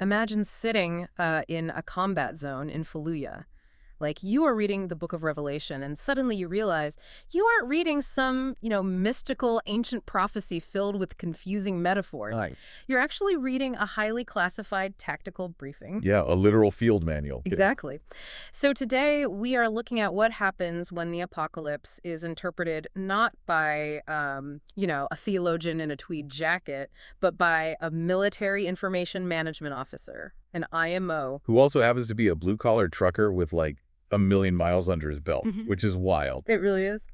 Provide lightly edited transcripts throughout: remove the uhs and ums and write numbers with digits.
Imagine sitting in a combat zone in Fallujah. Like you are reading the book of Revelation, and suddenly you realize you aren't reading some, mystical ancient prophecy filled with confusing metaphors. Right. You're actually reading a highly classified tactical briefing. Yeah, a literal field manual. Exactly. So today we are looking at what happens when the apocalypse is interpreted not by, a theologian in a tweed jacket, but by a military information management officer, an IMO. Who also happens to be a blue-collar trucker with like a million miles under his belt, which is wild. It really is.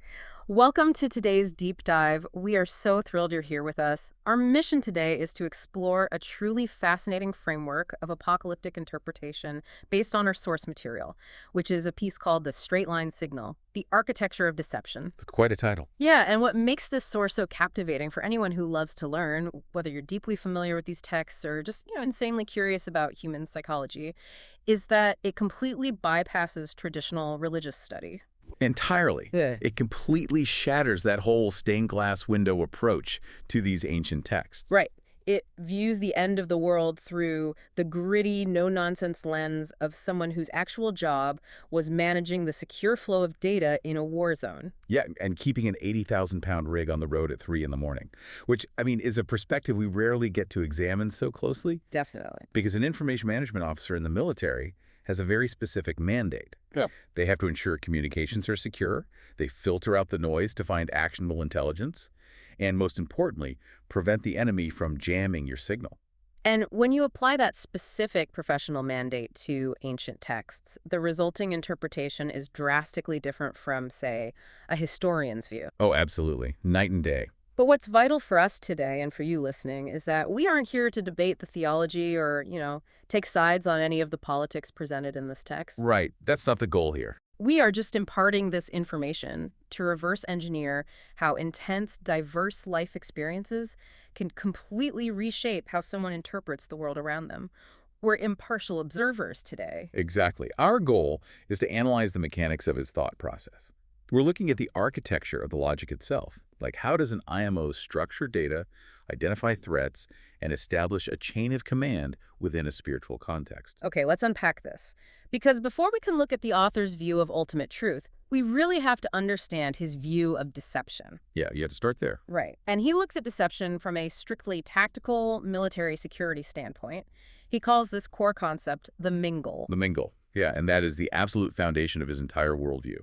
Welcome to today's deep dive. We are so thrilled you're here with us. Our mission today is to explore a truly fascinating framework of apocalyptic interpretation based on our source material, which is a piece called The Straight Line Signal, The Architecture of Deception. It's quite a title. Yeah, and what makes this source so captivating for anyone who loves to learn, whether you're deeply familiar with these texts or just, insanely curious about human psychology, is that it completely bypasses traditional religious study. Entirely. Yeah. It completely shatters that whole stained glass window approach to these ancient texts. Right. It views the end of the world through the gritty, no-nonsense lens of someone whose actual job was managing the secure flow of data in a war zone. Yeah, and keeping an 80,000-pound rig on the road at 3 in the morning, which, is a perspective we rarely get to examine so closely. Definitely. Because an information management officer in the military has a very specific mandate. Yeah. They have to ensure communications are secure, they filter out the noise to find actionable intelligence, and most importantly, prevent the enemy from jamming your signal. And when you apply that specific professional mandate to ancient texts, the resulting interpretation is drastically different from, say, a historian's view. Oh, absolutely. Night and day. But what's vital for us today and for you listening is that we aren't here to debate the theology or, take sides on any of the politics presented in this text. Right. That's not the goal here. We are just imparting this information to reverse engineer how intense, diverse life experiences can completely reshape how someone interprets the world around them. We're impartial observers today. Exactly. Our goal is to analyze the mechanics of his thought process. We're looking at the architecture of the logic itself. Like, how does an IMO structure data, identify threats, and establish a chain of command within a spiritual context? Okay, let's unpack this. Because before we can look at the author's view of ultimate truth, we really have to understand his view of deception. Yeah, you have to start there. Right. And he looks at deception from a strictly tactical military security standpoint. He calls this core concept the mingle. The mingle. Yeah, and that is the absolute foundation of his entire worldview.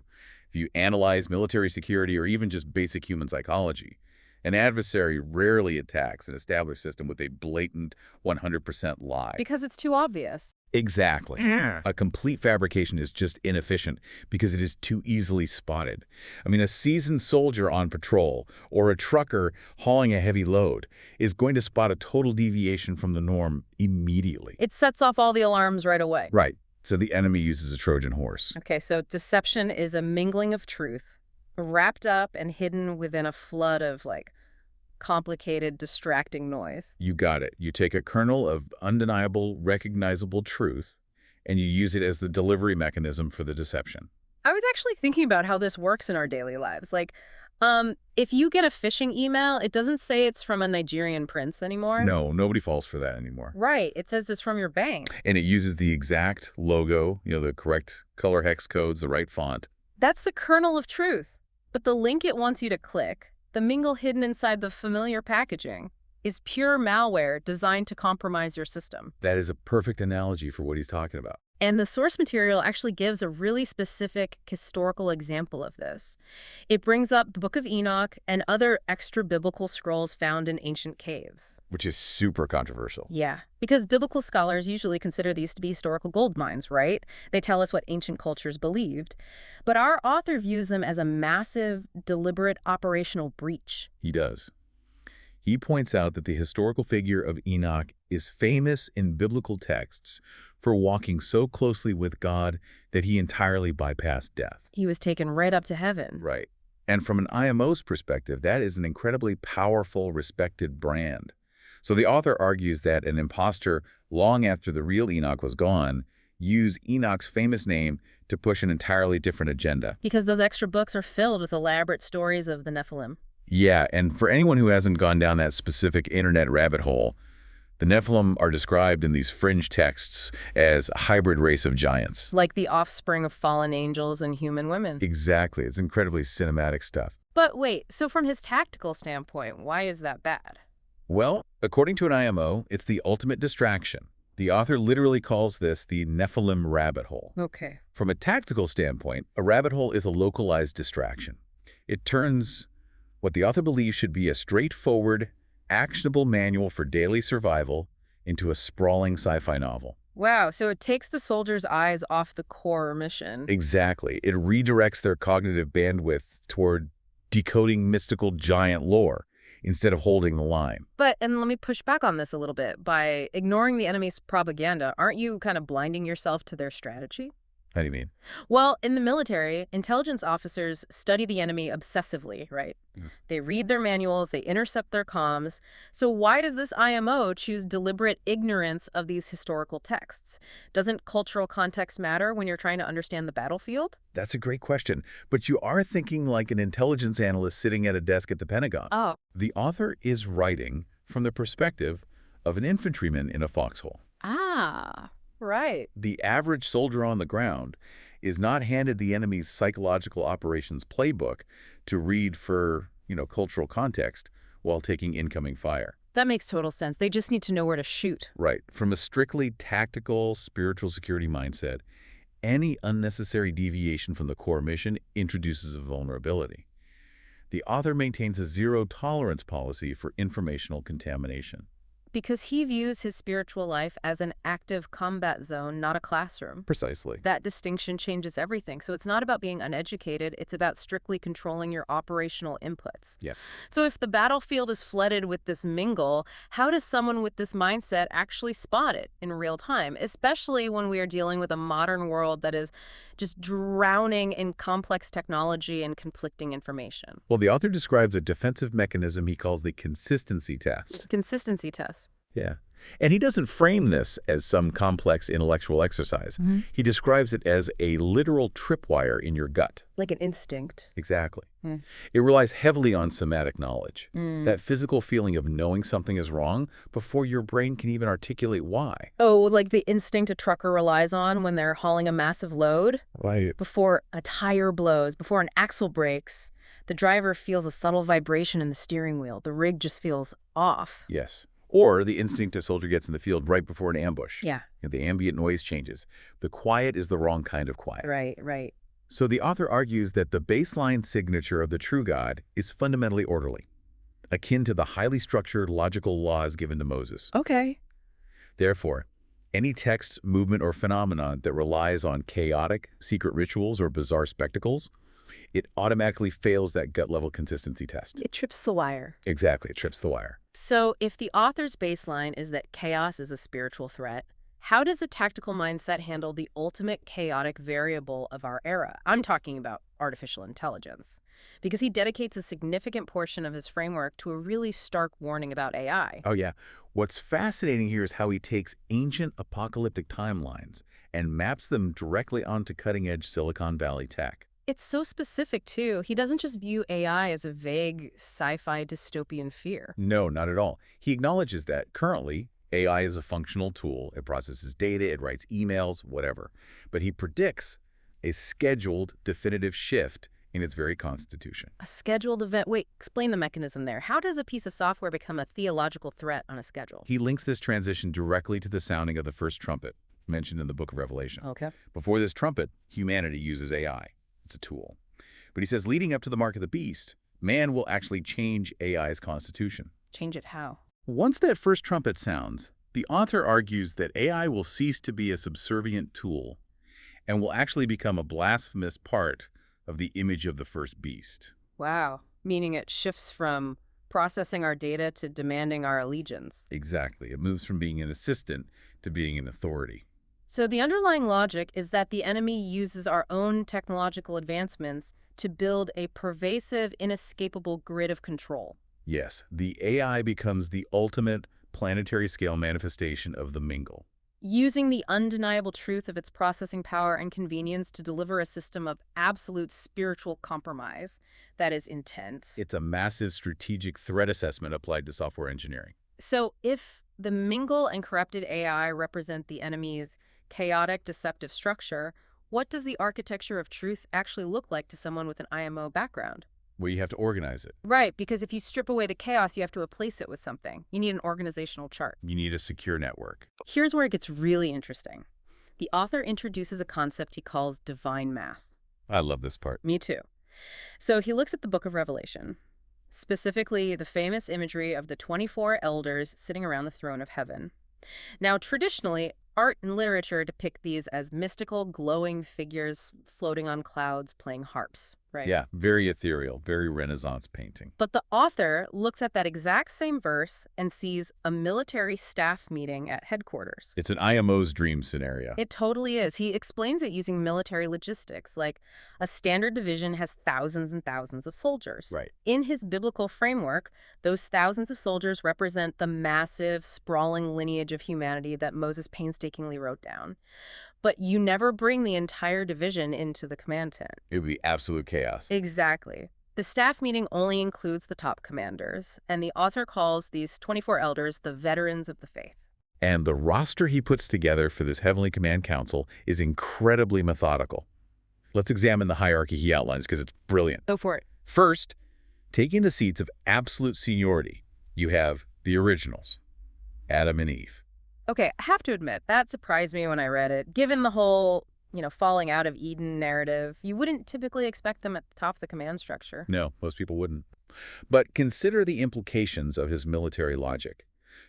If you analyze military security or even just basic human psychology, an adversary rarely attacks an established system with a blatant 100% lie. Because it's too obvious. Exactly. Yeah. A complete fabrication is just inefficient because it is too easily spotted. A seasoned soldier on patrol or a trucker hauling a heavy load is going to spot a total deviation from the norm immediately. It sets off all the alarms right away. Right. So the enemy uses a Trojan horse. Okay, so deception is a mingling of truth, wrapped up and hidden within a flood of, complicated, distracting noise. You got it. You take a kernel of undeniable, recognizable truth, and you use it as the delivery mechanism for the deception. I was actually thinking about how this works in our daily lives. If you get a phishing email, it doesn't say it's from a Nigerian prince anymore. No, nobody falls for that anymore. Right. It says it's from your bank. And it uses the exact logo, the correct color hex codes, the right font. That's the kernel of truth. But the link it wants you to click, the mingle hidden inside the familiar packaging, is pure malware designed to compromise your system. That is a perfect analogy for what he's talking about. And the source material actually gives a really specific historical example of this. It brings up the Book of Enoch and other extra-biblical scrolls found in ancient caves. Which is super controversial. Yeah, because biblical scholars usually consider these to be historical gold mines, right? They tell us what ancient cultures believed. But our author views them as a massive, deliberate operational breach. He does. He points out that the historical figure of Enoch is famous in biblical texts for walking so closely with God that he entirely bypassed death. He was taken right up to heaven. Right. And from an IMO's perspective, that is an incredibly powerful, respected brand. So the author argues that an imposter, long after the real Enoch was gone, used Enoch's famous name to push an entirely different agenda. Because those extra books are filled with elaborate stories of the Nephilim. Yeah, and for anyone who hasn't gone down that specific internet rabbit hole, The Nephilim are described in these fringe texts as a hybrid race of giants. Like the offspring of fallen angels and human women. Exactly. It's incredibly cinematic stuff. But wait, so from his tactical standpoint, why is that bad? Well, according to an IMO, it's the ultimate distraction. The author literally calls this the Nephilim rabbit hole. Okay. From a tactical standpoint, a rabbit hole is a localized distraction. It turns what the author believes should be a straightforward, actionable manual for daily survival into a sprawling sci-fi novel. Wow, so it takes the soldiers' eyes off the core mission. Exactly. It redirects their cognitive bandwidth toward decoding mystical giant lore instead of holding the line. But, and let me push back on this a little bit, by ignoring the enemy's propaganda, aren't you kind of blinding yourself to their strategy? How do you mean? Well, in the military, intelligence officers study the enemy obsessively, right? They read their manuals, they intercept their comms. So why does this IMO choose deliberate ignorance of these historical texts? Doesn't cultural context matter when you're trying to understand the battlefield? That's a great question, but you are thinking like an intelligence analyst sitting at a desk at the Pentagon. Oh. The author is writing from the perspective of an infantryman in a foxhole. Ah, right. The average soldier on the ground is not handed the enemy's psychological operations playbook to read for, cultural context while taking incoming fire. That makes total sense. They just need to know where to shoot. Right. From a strictly tactical, spiritual security mindset, any unnecessary deviation from the core mission introduces a vulnerability. The author maintains a zero-tolerance policy for informational contamination. Because he views his spiritual life as an active combat zone, not a classroom. Precisely. That distinction changes everything. So it's not about being uneducated, it's about strictly controlling your operational inputs. Yes. So if the battlefield is flooded with this mingle, how does someone with this mindset actually spot it in real time, especially when we are dealing with a modern world that is just drowning in complex technology and conflicting information? Well, the author describes a defensive mechanism he calls the consistency test. Consistency test. Yeah. And he doesn't frame this as some complex intellectual exercise. He describes it as a literal tripwire in your gut. Like an instinct. Exactly. It relies heavily on somatic knowledge, that physical feeling of knowing something is wrong before your brain can even articulate why. Oh, like the instinct a trucker relies on when they're hauling a massive load? Right. Before a tire blows, before an axle breaks, the driver feels a subtle vibration in the steering wheel. The rig just feels off. Yes. Or the instinct a soldier gets in the field right before an ambush. Yeah. The ambient noise changes. The quiet is the wrong kind of quiet. Right. So the author argues that the baseline signature of the true God is fundamentally orderly, akin to the highly structured logical laws given to Moses. Okay. Therefore, any text, movement, or phenomenon that relies on chaotic, secret rituals or bizarre spectacles, it automatically fails that gut-level consistency test. It trips the wire. Exactly, it trips the wire. So if the author's baseline is that chaos is a spiritual threat, how does a tactical mindset handle the ultimate chaotic variable of our era? I'm talking about artificial intelligence. Because he dedicates a significant portion of his framework to a really stark warning about AI. Oh, yeah. What's fascinating here is how he takes ancient apocalyptic timelines and maps them directly onto cutting-edge Silicon Valley tech. It's so specific, too. He doesn't just view AI as a vague sci-fi dystopian fear. No, not at all. He acknowledges that currently, AI is a functional tool. It processes data, it writes emails, whatever. But he predicts a scheduled, definitive shift in its very constitution. A scheduled event? Wait, explain the mechanism there. How does a piece of software become a theological threat on a schedule? He links this transition directly to the sounding of the first trumpet, mentioned in the book of Revelation. Okay. Before this trumpet, humanity uses AI. It's a tool. But he says leading up to the mark of the beast, man will actually change AI's constitution. Change it how? Once that first trumpet sounds, the author argues that AI will cease to be a subservient tool and will actually become a blasphemous part of the image of the first beast. Wow. Meaning it shifts from processing our data to demanding our allegiance. Exactly. It moves from being an assistant to being an authority. So the underlying logic is that the enemy uses our own technological advancements to build a pervasive, inescapable grid of control. Yes, the AI becomes the ultimate planetary-scale manifestation of the mingle. Using the undeniable truth of its processing power and convenience to deliver a system of absolute spiritual compromise that is intense. It's a massive strategic threat assessment applied to software engineering. So if The Mingle and corrupted AI represent the enemy's chaotic, deceptive structure. What does the architecture of truth actually look like to someone with an IMO background? Where you have to organize it. Right, because if you strip away the chaos, you have to replace it with something. You need an organizational chart. You need a secure network. Here's where it gets really interesting. The author introduces a concept he calls divine math. I love this part. Me too. So he looks at the book of Revelation, specifically the famous imagery of the 24 elders sitting around the throne of heaven. Now, traditionally, art and literature depict these as mystical, glowing figures floating on clouds playing harps, right? Yeah, very ethereal, very Renaissance painting. But the author looks at that exact same verse and sees a military staff meeting at headquarters. It's an IMO's dream scenario. It totally is. He explains it using military logistics, like a standard division has thousands and thousands of soldiers. Right. In his biblical framework, those thousands of soldiers represent the massive, sprawling lineage of humanity that Moses painstakingly wrote down. But you never bring the entire division into the command tent. It would be absolute chaos. Exactly. The staff meeting only includes the top commanders, and the author calls these 24 elders the veterans of the faith. And the roster he puts together for this Heavenly Command Council is incredibly methodical. Let's examine the hierarchy he outlines because it's brilliant. Go for it. First, taking the seats of absolute seniority, you have the originals, Adam and Eve. Okay, I have to admit, that surprised me when I read it. Given the whole, falling out of Eden narrative, you wouldn't typically expect them at the top of the command structure. No, most people wouldn't. But consider the implications of his military logic.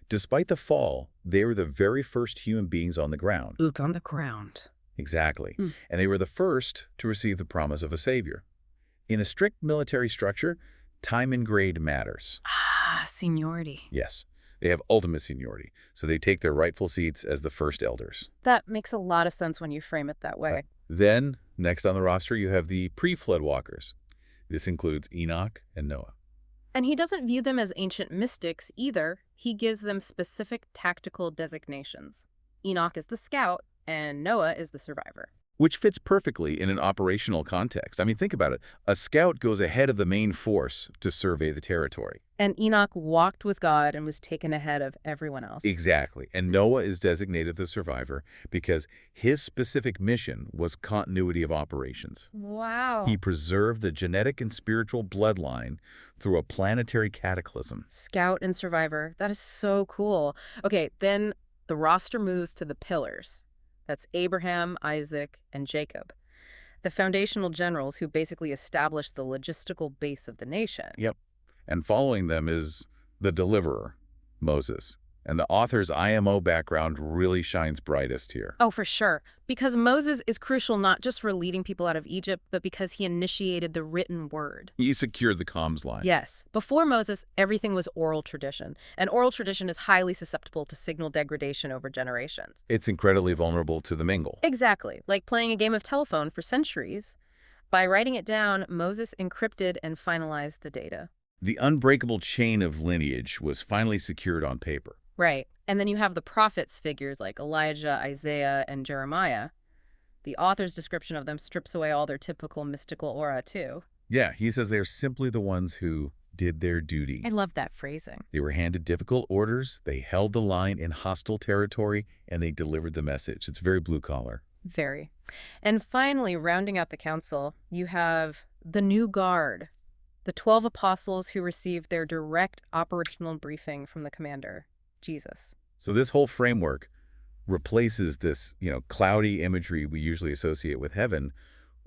Despite the fall, they were the very first human beings on the ground. Boots on the ground. Exactly. Mm. And they were the first to receive the promise of a savior. In a strict military structure, time and grade matters. Ah, seniority. Yes, they have ultimate seniority, so they take their rightful seats as the first elders. That makes a lot of sense when you frame it that way. Then, next on the roster, you have the pre-flood walkers. This includes Enoch and Noah. And he doesn't view them as ancient mystics either. He gives them specific tactical designations. Enoch is the scout, and Noah is the survivor. Which fits perfectly in an operational context. I mean, think about it. A scout goes ahead of the main force to survey the territory. And Enoch walked with God and was taken ahead of everyone else. Exactly. And Noah is designated the survivor because his specific mission was continuity of operations. Wow. He preserved the genetic and spiritual bloodline through a planetary cataclysm. Scout and survivor. That is so cool. Okay, then the roster moves to the pillars. That's Abraham, Isaac, and Jacob, the foundational generals who basically established the logistical base of the nation. Yep. And following them is the deliverer, Moses. And the author's IMO background really shines brightest here. Oh, for sure. Because Moses is crucial not just for leading people out of Egypt, but because he initiated the written word. He secured the comms line. Yes. Before Moses, everything was oral tradition. And oral tradition is highly susceptible to signal degradation over generations. It's incredibly vulnerable to the mingle. Exactly. Like playing a game of telephone for centuries. By writing it down, Moses encrypted and finalized the data. The unbreakable chain of lineage was finally secured on paper. Right. And then you have the prophets' figures like Elijah, Isaiah, and Jeremiah. The author's description of them strips away all their typical mystical aura, too. Yeah, he says they're simply the ones who did their duty. I love that phrasing. They were handed difficult orders, they held the line in hostile territory, and they delivered the message. It's very blue collar. Very. And finally, rounding out the council, you have the new guard, the 12 apostles who received their direct operational briefing from the commander, Jesus. So this whole framework replaces this, cloudy imagery we usually associate with heaven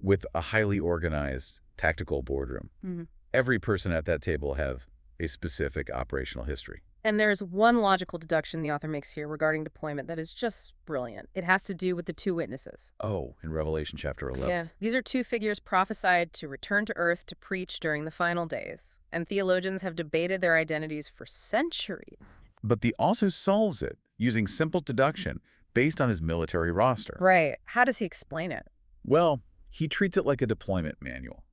with a highly organized tactical boardroom. Mm-hmm. Every person at that table have a specific operational history. And there's one logical deduction the author makes here regarding deployment that is just brilliant. It has to do with the two witnesses. Oh, in Revelation chapter 11. Yeah. These are two figures prophesied to return to Earth to preach during the final days. And theologians have debated their identities for centuries. But the author solves it using simple deduction based on his military roster. Right. How does he explain it? Well, he treats it like a deployment manual.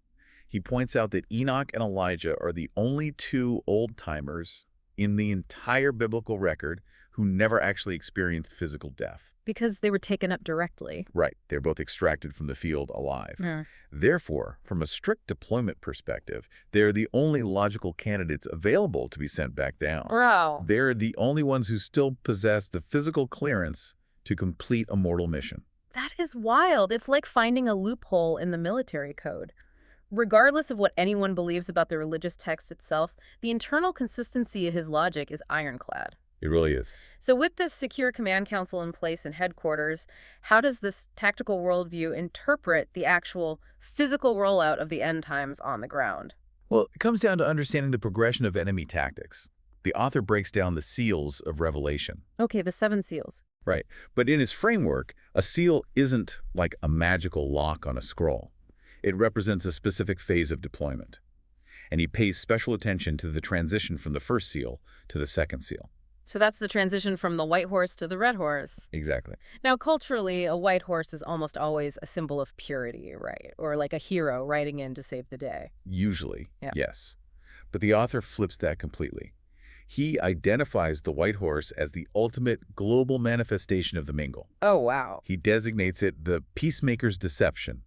He points out that Enoch and Elijah are the only two old-timers in the entire biblical record who never actually experienced physical death. Because they were taken up directly. Right, they're both extracted from the field alive. Yeah. Therefore, from a strict deployment perspective, they're the only logical candidates available to be sent back down. Wow. They're the only ones who still possess the physical clearance to complete a mortal mission. That is wild. It's like finding a loophole in the military code. Regardless of what anyone believes about the religious text itself, the internal consistency of his logic is ironclad. It really is. So with this secure command council in place in headquarters, how does this tactical worldview interpret the actual physical rollout of the end times on the ground? Well, it comes down to understanding the progression of enemy tactics. The author breaks down the seals of Revelation. Okay, the seven seals. Right. But in his framework, a seal isn't like a magical lock on a scroll. It represents a specific phase of deployment. And he pays special attention to the transition from the first seal to the second seal. So that's the transition from the white horse to the red horse. Exactly. Now, culturally, a white horse is almost always a symbol of purity, right? Or like a hero riding in to save the day. Usually, Yeah. yes. But the author flips that completely. He identifies the white horse as the ultimate global manifestation of the mingle. Oh, wow. He designates it the peacemaker's deception.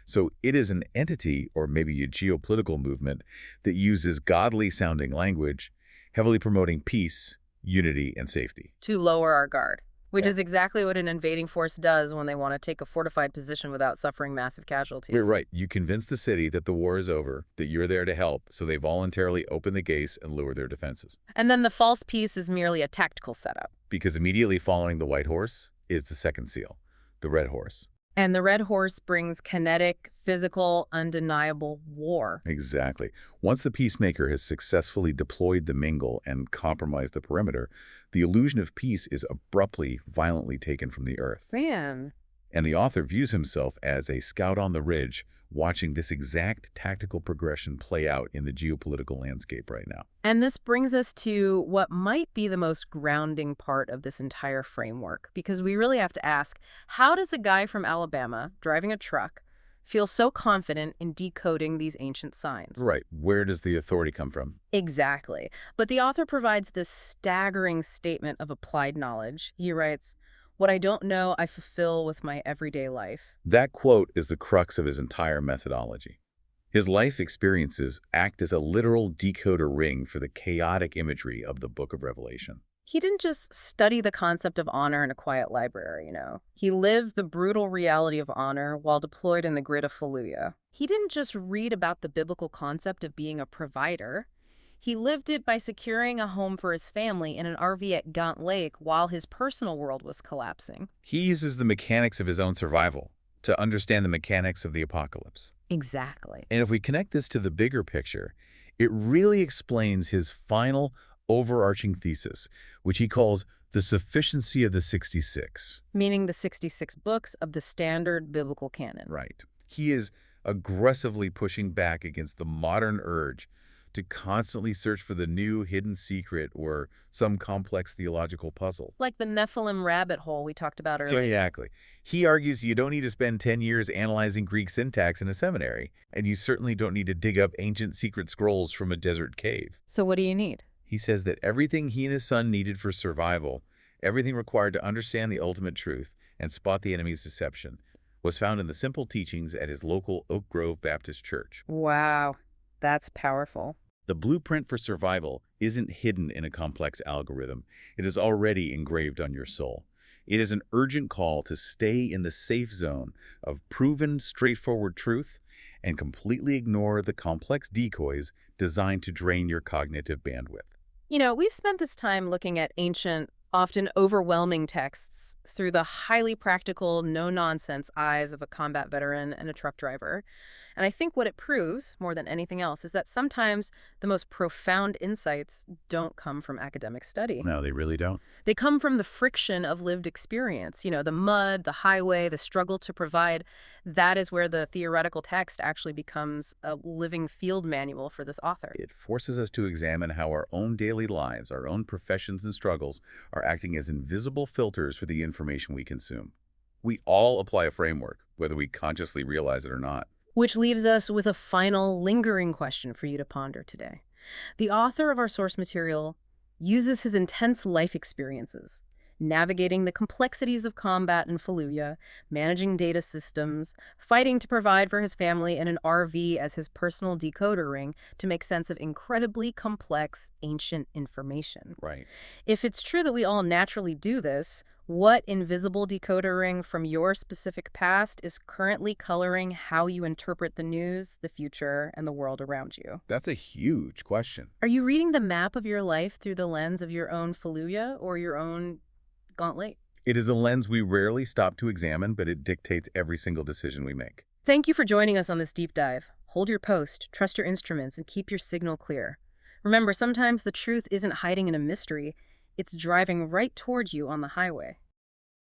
So it is an entity, or maybe a geopolitical movement, that uses godly-sounding language, heavily promoting peace, unity, and safety. To lower our guard, which Yeah. is exactly what an invading force does when they want to take a fortified position without suffering massive casualties. You're right. You convince the city that the war is over, that you're there to help, so they voluntarily open the gates and lower their defenses. And then the false peace is merely a tactical setup. Because immediately following the white horse is the second seal, the red horse. And the red horse brings kinetic, physical, undeniable war. Exactly. Once the peacemaker has successfully deployed the mingle and compromised the perimeter, the illusion of peace is abruptly, violently taken from the earth. Man. And the author views himself as a scout on the ridge, watching this exact tactical progression play out in the geopolitical landscape right now. And this brings us to what might be the most grounding part of this entire framework, because we really have to ask, how does a guy from Alabama driving a truck feel so confident in decoding these ancient signs? Right. Where does the authority come from? Exactly. But the author provides this staggering statement of applied knowledge. He writes, "What I don't know, I fulfill with my everyday life." That quote is the crux of his entire methodology. His life experiences act as a literal decoder ring for the chaotic imagery of the Book of Revelation. He didn't just study the concept of honor in a quiet library, you know. He lived the brutal reality of honor while deployed in the grid of Fallujah. He didn't just read about the biblical concept of being a provider. He lived it by securing a home for his family in an RV at Gaunt Lake while his personal world was collapsing. He uses the mechanics of his own survival to understand the mechanics of the apocalypse. Exactly. And if we connect this to the bigger picture, it really explains his final overarching thesis, which he calls the sufficiency of the 66. Meaning the 66 books of the standard biblical canon. Right. He is aggressively pushing back against the modern urge to constantly search for the new hidden secret or some complex theological puzzle. Like the Nephilim rabbit hole we talked about earlier. Exactly. He argues you don't need to spend 10 years analyzing Greek syntax in a seminary, and you certainly don't need to dig up ancient secret scrolls from a desert cave. So what do you need? He says that everything he and his son needed for survival, everything required to understand the ultimate truth and spot the enemy's deception, was found in the simple teachings at his local Oak Grove Baptist Church. Wow, that's powerful. The blueprint for survival isn't hidden in a complex algorithm. It is already engraved on your soul. It is an urgent call to stay in the safe zone of proven, straightforward truth and completely ignore the complex decoys designed to drain your cognitive bandwidth. You know, we've spent this time looking at ancient, often overwhelming texts through the highly practical, no-nonsense eyes of a combat veteran and a truck driver. And I think what it proves, more than anything else, is that sometimes the most profound insights don't come from academic study. No, they really don't. They come from the friction of lived experience. You know, the mud, the highway, the struggle to provide. That is where the theoretical text actually becomes a living field manual for this author. It forces us to examine how our own daily lives, our own professions and struggles are acting as invisible filters for the information we consume. We all apply a framework, whether we consciously realize it or not. Which leaves us with a final lingering question for you to ponder today. The author of our source material uses his intense life experiences, navigating the complexities of combat in Fallujah, managing data systems, fighting to provide for his family, and an RV as his personal decoder ring to make sense of incredibly complex, ancient information. Right. If it's true that we all naturally do this, what invisible decoder ring from your specific past is currently coloring how you interpret the news, the future, and the world around you? That's a huge question. Are you reading the map of your life through the lens of your own Fallujah or your own Gauntlet? It is a lens we rarely stop to examine, but it dictates every single decision we make. Thank you for joining us on this deep dive. Hold your post, trust your instruments, and keep your signal clear. Remember, sometimes the truth isn't hiding in a mystery, it's driving right toward you on the highway.